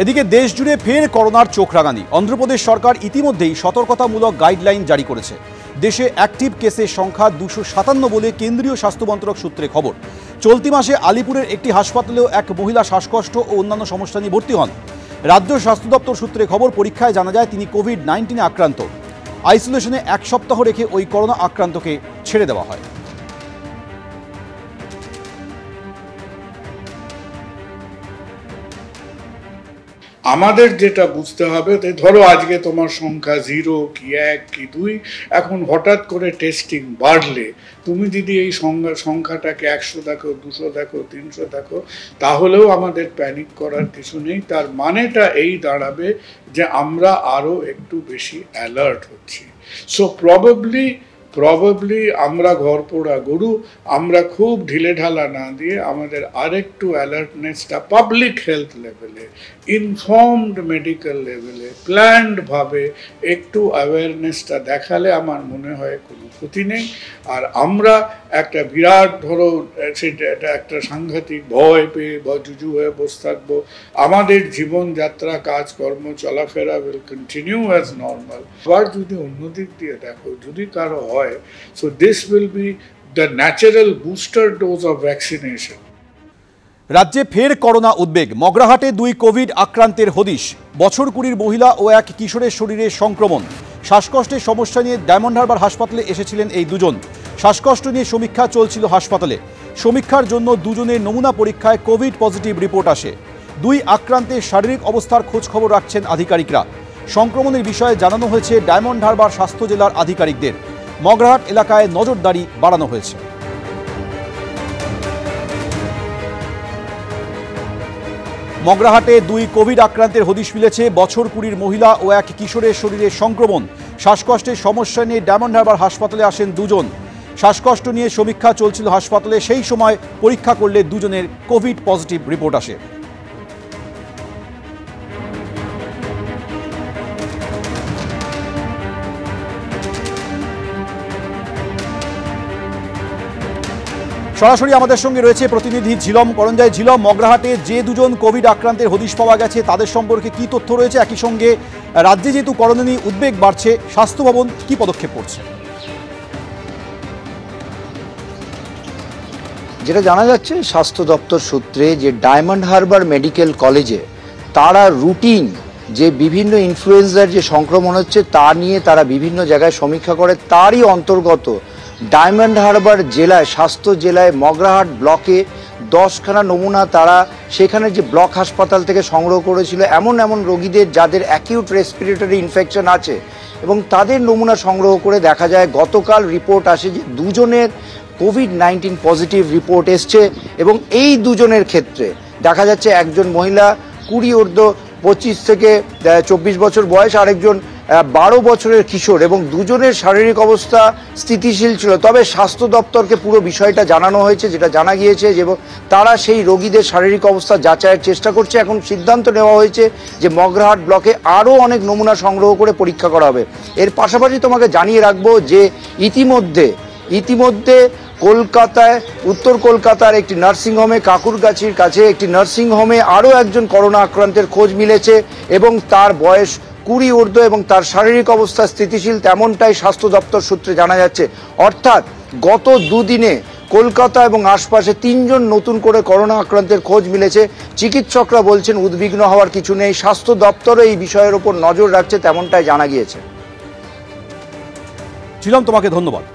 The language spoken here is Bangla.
এদিকে দেশ জুড়ে ফের করোনার চোখ রাঙানি। অন্ধ্রপ্রদেশ সরকার ইতিমধ্যেই সতর্কতামূলক গাইডলাইন জারি করেছে। দেশে অ্যাক্টিভ কেসের সংখ্যা 257 বলে কেন্দ্রীয় স্বাস্থ্য মন্ত্রক সূত্রে খবর। চলতি মাসে আলিপুরের একটি হাসপাতালেও এক মহিলা শ্বাসকষ্ট ও অন্যান্য সমস্যা নিয়ে ভর্তি হন। রাজ্য স্বাস্থ্য দপ্তর সূত্রে খবর, পরীক্ষায় জানা যায় তিনি কোভিড-19 আক্রান্ত। আইসোলেশনে 1 সপ্তাহ রেখে ওই করোনা আক্রান্তকে ছেড়ে দেওয়া হয়। আমাদের যেটা বুঝতে হবে, ধরো আজকে তোমার সংখ্যা 0 কি 1 কি 2, এখন হঠাৎ করে টেস্টিং বাড়লে তুমি যদি এই সংখ্যাটাকে 100 দেখো, 200 দেখো, 300 দেখো, তাহলেও আমাদের প্যানিক করার কিছু নেই। তার মানেটা এই দাঁড়াবে যে আমরা আরো একটু বেশি অ্যালার্ট হচ্ছি। সো প্রবাবলি আমরা ঘর পোড়া গরু, আমরা খুব ঢিলেঢালা না দিয়ে আমাদের আরেকটু অ্যালার্টনেসটা পাবলিক হেলথ লেভেলে, ইনফর্মড মেডিকেল লেভেলে, প্ল্যান্ড ভাবে একটু অ্যাওয়ারনেসটা দেখালে আমার মনে হয় কোনো ক্ষতি নেই। আর আমরা একটা বিরাট, ধরো সেটা একটা সাংঘাতিক ভয় পেয়ে বা জুজু হয়ে বসে থাকবো। আমাদের জীবনযাত্রা, কাজকর্ম, চলাফেরা উইল কন্টিনিউ অ্যাজ নর্মাল। আবার যদি অন্যদিক দিয়ে দেখো, যদি কারো হয়, so this will be the natural booster dose of vaccination. রাজ্যে ফের করোনা উদ্বেগ। মগরাহাটে 2 কোভিড আক্রান্তের হদিশ। বছর 20 মহিলা ও এক কিশোরের শরীরে সংক্রমণ। শ্বাসকষ্টের সমস্যা নিয়ে ডায়মন্ড হারবার হাসপাতালে এসেছিলেন এই দুজন। শ্বাসকষ্ট নিয়ে সমীক্ষা চলছিল হাসপাতালে। সমীক্ষার জন্য দুজনের নমুনা পরীক্ষায় কোভিড পজিটিভ রিপোর্ট আসে। 2 আক্রান্তের শারীরিক অবস্থার খোঁজ খবর রাখছেন আধিকারিকরা। সংক্রমণের বিষয়ে জানানো হয়েছে ডায়মন্ড হারবার স্বাস্থ্য জেলার আধিকারিকদের। মগরাহাট এলাকায় নজরদারি বাড়ানো হয়েছে। মগরাহাটে 2 কোভিড আক্রান্তের হদিশ মিলেছে। বছর 20 মহিলা ও এক কিশোরের শরীরে সংক্রমণ। শ্বাসকষ্টের সমস্যা নিয়ে ডায়মন্ড হারবার হাসপাতালে আসেন দুজন। শ্বাসকষ্ট নিয়ে সমীক্ষা চলছিল হাসপাতালে, সেই সময় পরীক্ষা করলে দুজনের কোভিড পজিটিভ রিপোর্ট আসে। সরাসরি আমাদের সঙ্গে রয়েছে প্রতিনিধি ঝিলম করঞ্জয়। ঝিলম, মগরাহাটে যে দুজন কোভিড আক্রান্তের হদিশ পাওয়া গেছে তাদের সম্পর্কে কি তথ্য রয়েছে? একই সঙ্গে রাজ্যে যেহেতু করোনা নিয়ে উদ্বেগ বাড়ছে, স্বাস্থ্য ভবন কি পদক্ষেপ করছে? যেটা জানা যাচ্ছে স্বাস্থ্য দপ্তর সূত্রে, যে ডায়মন্ড হারবার মেডিকেল কলেজে তারা রুটিন যে বিভিন্ন ইনফ্লুয়েঞ্জার যে সংক্রমণ হচ্ছে তা নিয়ে তারা বিভিন্ন জায়গায় সমীক্ষা করে। তারই অন্তর্গত ডায়মন্ড হারবার জেলায়, স্বাস্থ্য জেলায় মগরাহাট ব্লকে 10খানা নমুনা তারা সেখানে যে ব্লক হাসপাতাল থেকে সংগ্রহ করেছিল এমন রোগীদের যাদের অ্যাকিউট রেসপিরেটরি ইনফেকশন আছে, এবং তাদের নমুনা সংগ্রহ করে দেখা যায় গতকাল রিপোর্ট আসে যে দুজনের কোভিড-19 পজিটিভ রিপোর্ট এসছে। এবং এই দুজনের ক্ষেত্রে দেখা যাচ্ছে একজন মহিলা 20 ঊর্ধ্ব 25 থেকে 24 বছর বয়স, আরেকজন 12 বছরের কিশোর, এবং দুজনের শারীরিক অবস্থা স্থিতিশীল ছিল। তবে স্বাস্থ্য দপ্তরকে পুরো বিষয়টা জানানো হয়েছে, যেটা জানা গিয়েছে যে তারা সেই রোগীদের শারীরিক অবস্থা যাচাইয়ের চেষ্টা করছে। এখন সিদ্ধান্ত নেওয়া হয়েছে যে মগরাহাট ব্লকে আরও অনেক নমুনা সংগ্রহ করে পরীক্ষা করা হবে। এর পাশাপাশি তোমাকে জানিয়ে রাখবো যে ইতিমধ্যে কলকাতায়, উত্তর কলকাতার একটি নার্সিংহোমে, কাকুরগাছির কাছে একটি নার্সিংহোমে আরও একজন করোনা আক্রান্তের খোঁজ মিলেছে, এবং তার বয়স 20 ঊর্ধ্ব এবং তার শারীরিক অবস্থা স্থিতিশীল, তেমনটাই স্বাস্থ্য দপ্তর সূত্রে জানা যাচ্ছে। অর্থাৎ গত 2 দিনে কলকাতা এবং আশপাশে 3 জন নতুন করে করোনা আক্রান্তের খোঁজ মিলেছে। চিকিৎসকরা বলছেন উদ্বিগ্ন হওয়ার কিছু নেই, স্বাস্থ্য দপ্তরও এই বিষয়ের উপর নজর রাখছে, তেমনটাই জানা গিয়েছে। ঝিলম, তোমাকে ধন্যবাদ।